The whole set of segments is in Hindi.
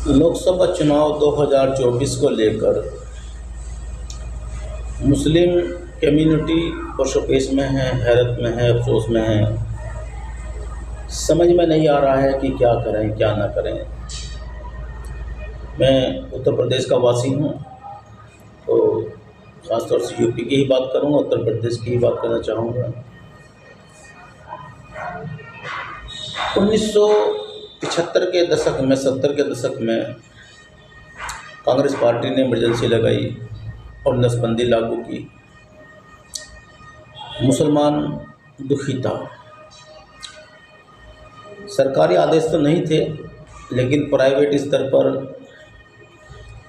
लोकसभा चुनाव 2024 को लेकर मुस्लिम कम्युनिटी पशोपेश में है, हैरत में है, अफसोस में है। समझ में नहीं आ रहा है कि क्या करें क्या ना करें। मैं उत्तर प्रदेश का वासी हूँ, तो ख़ासतौर से यूपी की ही बात करूँगा, उत्तर प्रदेश की ही बात करना चाहूँगा। 1975 के दशक में, 70 के दशक में कांग्रेस पार्टी ने इमरजेंसी लगाई और नसबंदी लागू की। मुसलमान दुखी था। सरकारी आदेश तो नहीं थे, लेकिन प्राइवेट स्तर पर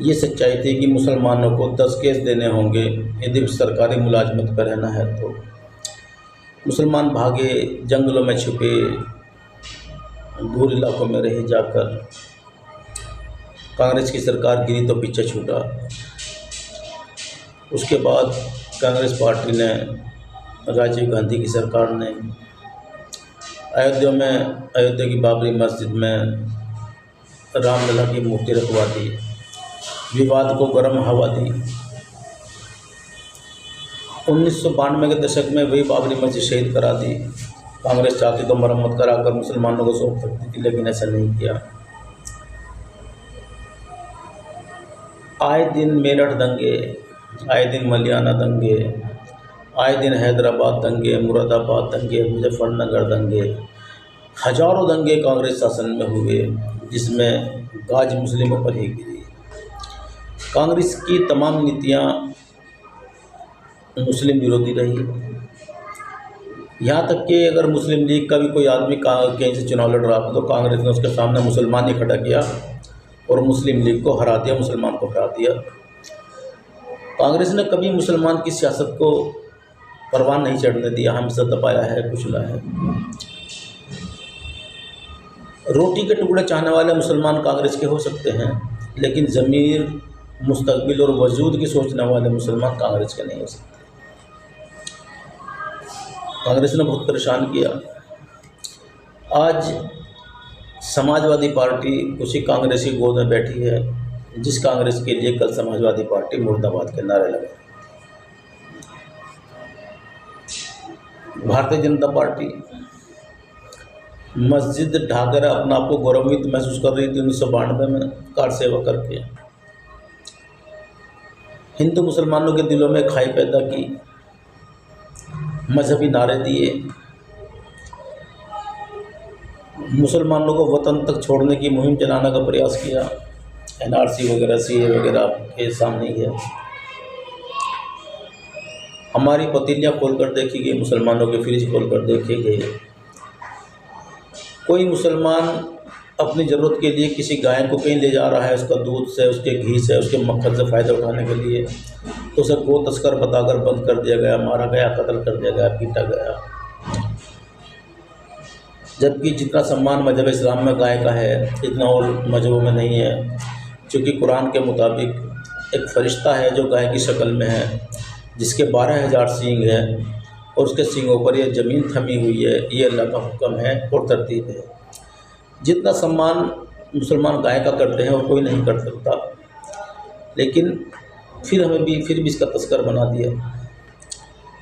ये सच्चाई थी कि मुसलमानों को 10 केस देने होंगे यदि सरकारी मुलाजमत पर रहना है तो। मुसलमान भागे, जंगलों में छुपे, दूर इलाकों में रहे जाकर। कांग्रेस की सरकार गिरी तो पीछे छूटा। उसके बाद कांग्रेस पार्टी ने, राजीव गांधी की सरकार ने अयोध्या की बाबरी मस्जिद में रामलला की मूर्ति रखवा दी, विवाद को गर्म हवा दी। 1992 के दशक में वही बाबरी मस्जिद शहीद करा दी। कांग्रेस चाहती तो मरम्मत कराकर मुसलमानों को सौंप सकती थी, लेकिन ऐसा नहीं किया। आए दिन मेरठ दंगे, आए दिन मलियाना दंगे, आए दिन हैदराबाद दंगे, मुरादाबाद दंगे, मुजफ्फरनगर दंगे, हजारों दंगे कांग्रेस शासन में हुए, जिसमें गाज मुस्लिमों पर ही गिरी। कांग्रेस की तमाम नीतियां मुस्लिम विरोधी रही। यहाँ तक कि अगर मुस्लिम लीग का भी कोई आदमी कहीं से चुनाव लड़ रहा था तो कांग्रेस ने उसके सामने मुसलमान ही खड़ा किया और मुस्लिम लीग को हरा दिया, मुसलमान को हरा दिया। कांग्रेस ने कभी मुसलमान की सियासत को परवान नहीं चढ़ने दिया, हमेशा दबाया है, कुचला है। रोटी के टुकड़े चाहने वाले मुसलमान कांग्रेस के हो सकते हैं, लेकिन ज़मीर, मुस्तकबिल और वजूद की सोचने वाले मुसलमान कांग्रेस के नहीं हो सकते। कांग्रेस ने बहुत परेशान किया। आज समाजवादी पार्टी उसी कांग्रेस की गोद में बैठी है, जिस कांग्रेस के लिए कल समाजवादी पार्टी मुर्दाबाद के नारे लगे। भारतीय जनता पार्टी मस्जिद ढाकर अपना आप को गौरवान्वित महसूस कर रही थी 1992 में कार सेवा करके। हिंदू मुसलमानों के दिलों में खाई पैदा की, मजहबी नारे दिए, मुसलमानों को वतन तक छोड़ने की मुहिम चलाने का प्रयास किया। NRC वगैरह, CA वगैरह के सामने ही है। हमारी पतीलियाँ खोल कर देखी गई, मुसलमानों के फ्रिज खोल कर देखे गए। कोई मुसलमान अपनी ज़रूरत के लिए किसी गाय को कहीं ले जा रहा है, उसका दूध से, उसके घी से, उसके मक्खन से फ़ायदा उठाने के लिए, तो उसे गो तस्कर बताकर बंद कर दिया गया, मारा गया, कत्ल कर दिया गया, पीटा गया। जबकि जितना सम्मान मजहब इस्लाम में गाय का है, इतना और मजहबों में नहीं है। क्योंकि कुरान के मुताबिक एक फरिश्ता है जो गाय की शक्ल में है, जिसके 12,000 सींग हैं और उसके सींगों पर यह ज़मीन थमी हुई है। ये अल्लाह का हुक्म है और तरतीब है। जितना सम्मान मुसलमान गाय का करते हैं और कोई नहीं कर सकता, लेकिन फिर भी इसका तस्कर बना दिया,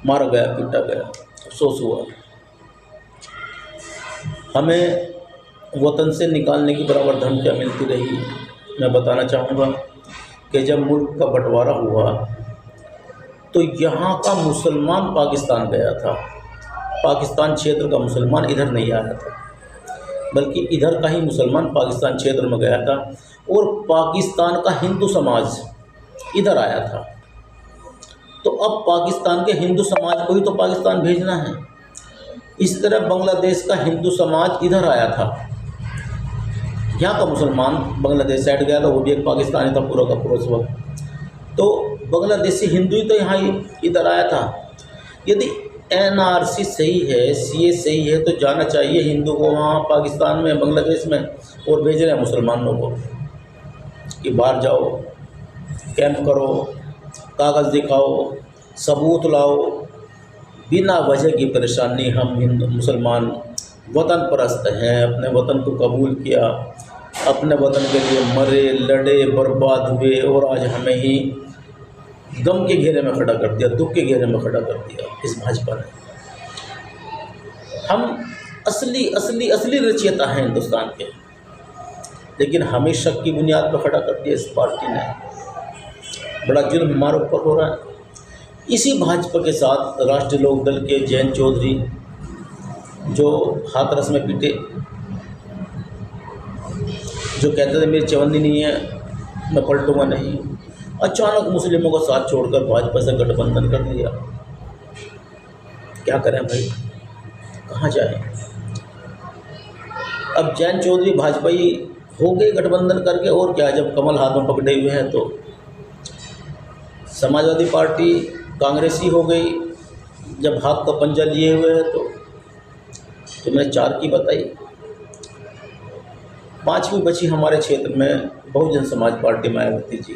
मारा गया, पीटा गया, अफसोस हुआ। हमें वतन से निकालने की बराबर धमकियाँ मिलती रही। मैं बताना चाहूँगा कि जब मुल्क का बंटवारा हुआ तो यहाँ का मुसलमान पाकिस्तान गया था। पाकिस्तान क्षेत्र का मुसलमान इधर नहीं आया था, बल्कि इधर का ही मुसलमान पाकिस्तान क्षेत्र में गया था और पाकिस्तान का हिंदू समाज इधर आया था। तो अब पाकिस्तान के हिंदू समाज को ही तो पाकिस्तान भेजना है। इस तरह बांग्लादेश का हिंदू समाज इधर आया था। यहाँ का मुसलमान बांग्लादेश साइड गया था, वो भी एक पाकिस्तानी था पूरा का पूरा वक्त। तो बांग्लादेशी हिंदू ही तो यहाँ इधर आया था। यदि NRC सही है, CA सही है, तो जाना चाहिए हिंदू को वहाँ पाकिस्तान में, बांग्लादेश में, और भेज रहे हैं मुसलमानों को कि बाहर जाओ, कैंप करो, कागज़ दिखाओ, सबूत लाओ। बिना वजह की परेशानी हम हिंदू मुसलमान वतन परस्त हैं, अपने वतन को कबूल किया, अपने वतन के लिए मरे, लड़े, बर्बाद हुए और आज हमें ही गम के घेरे में खड़ा कर दिया, दुख के घेरे में खड़ा कर दिया इस भाजपा ने। हम असली असली असली रचयिता हैं हिंदुस्तान के, लेकिन हमें शक की बुनियाद पर खड़ा कर दिया इस पार्टी ने। बड़ा जुल्म हमारे ऊपर हो रहा है। इसी भाजपा के साथ राष्ट्रीय लोक दल के जयंत चौधरी जो हाथरस में पीटे, जो कहते थे मेरी चवन्नी नहीं है, मैं पलटूंगा नहीं, अचानक मुस्लिमों का साथ छोड़कर भाजपा से गठबंधन कर लिया। क्या करें भाई, कहाँ जाएं? अब जयंत चौधरी भाजपाई हो गए गठबंधन करके, और क्या, जब कमल हाथ में पकड़े हुए हैं। तो समाजवादी पार्टी कांग्रेसी हो गई जब हाथ का पंजा लिए हुए है। तो मैंने 4 की बताई। 5वीं बची हमारे क्षेत्र में बहुजन समाज पार्टी मायावती जी।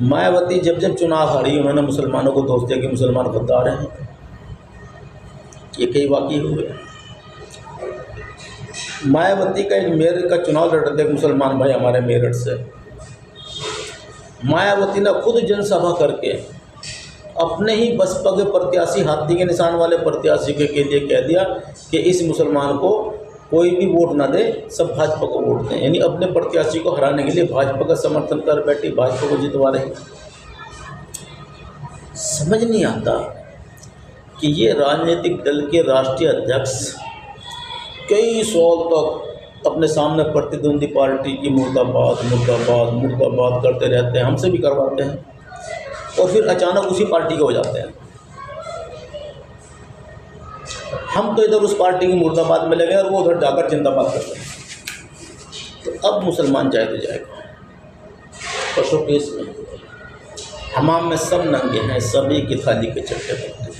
मायावती जब जब चुनाव हारी, उन्होंने मुसलमानों को दोष दिया कि मुसलमान गद्दार हैं। ये कई वाक़ई हुए। मायावती का एक मेयर का चुनाव लड़ रहे थे मुसलमान भाई हमारे मेरठ से। मायावती ने खुद जनसभा करके अपने ही बसपा के प्रत्याशी, हाथी के निशान वाले प्रत्याशी के लिए कह दिया कि इस मुसलमान को कोई भी वोट ना दे, सब भाजपा को वोट दें। यानी अपने प्रत्याशी को हराने के लिए भाजपा का समर्थन कर बैठी, भाजपा को जितवा रही। समझ नहीं आता कि ये राजनीतिक दल के राष्ट्रीय अध्यक्ष कई साल तक अपने सामने प्रतिद्वंदी पार्टी की मुर्दाबाद मुर्दाबाद मुर्दाबाद करते रहते हैं, हमसे भी करवाते हैं, और फिर अचानक उसी पार्टी के हो जाते हैं। हम तो इधर उस पार्टी की मुर्दाबाद में लगे और वो उधर जाकर जिंदाबाद करते हैं। तो अब मुसलमान जाए तो जाएगा। पशु पेश में हमाम में सब नंगे हैं, सभी की थाली के चट्टे बनते हैं।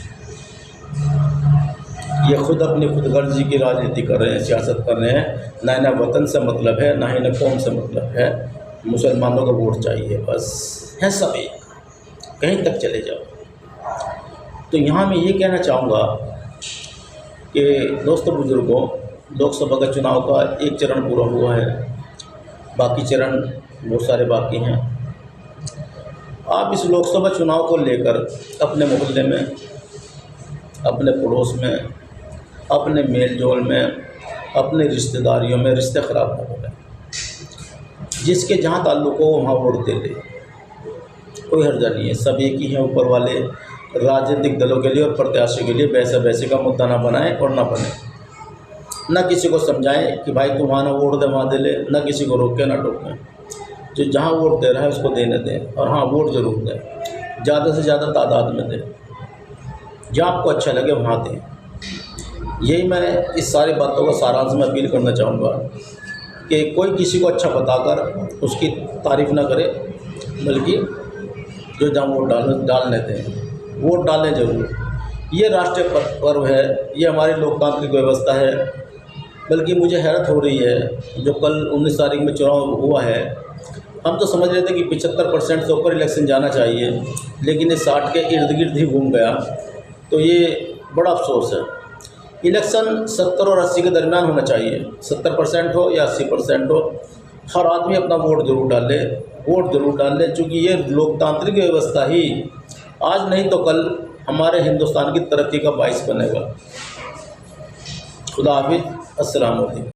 ये खुद अपनी खुदगर्जी की राजनीति कर रहे हैं, सियासत कर रहे हैं। ना इन्हें वतन से मतलब है, ना इन्हें कौम से मतलब है। मुसलमानों को वोट चाहिए बस, हैं सभी, कहीं तक चले जाओ। तो यहाँ मैं ये कहना चाहूँगा कि दोस्तों बुजुर्गों, लोकसभा का चुनाव का एक चरण पूरा हुआ है, बाकी चरण बहुत सारे बाकी हैं। आप इस लोकसभा चुनाव को लेकर अपने मोहल्ले में, अपने पड़ोस में, अपने मेल जोल में, अपने रिश्तेदारियों में रिश्ते ख़राब ना हो गए। जिसके जहाँ ताल्लुक़ हो वहाँ वोट दे दे, कोई हर्जा नहीं है। सब एक ही हैं ऊपर वाले। राजनीतिक दलों के लिए और प्रत्याशियों के लिए वैसा वैसे का मुद्दा ना बनाएं और ना बने। ना किसी को समझाएं कि भाई तू वहाँ ना वोट दे, वहाँ दे ले, ना किसी को रोकें ना टोकें। जो जहाँ वोट दे रहा है उसको देने दें, और हाँ वोट ज़रूर दें, ज़्यादा से ज़्यादा तादाद में दें, जहाँ आपको अच्छा लगे वहाँ दें। यही मैं इस सारी बातों का सारांश में अपील करना चाहूँगा कि कोई किसी को अच्छा बताकर उसकी तारीफ़ ना करे, बल्कि जो जहाँ वोट डालने दें, वोट डालें ज़रूर। ये राष्ट्रीय पर्व है, ये हमारी लोकतांत्रिक व्यवस्था है। बल्कि मुझे हैरत हो रही है, जो कल 19 तारीख में चुनाव हुआ है, हम तो समझ रहे थे कि 75% से ऊपर इलेक्शन जाना चाहिए, लेकिन ये 60 के इर्द गिर्द ही घूम गया। तो ये बड़ा अफसोस है। इलेक्शन 70 और 80 के दरमियान होना चाहिए, 70% हो या 80% हो। हर आदमी अपना वोट ज़रूर डाले, वोट ज़रूर डालें, चूँकि ये लोकतांत्रिक व्यवस्था ही आज नहीं तो कल हमारे हिंदुस्तान की तरक्की का बाइस बनेगा। खुदा हाफिज़, अस्सलाम वालेकुम।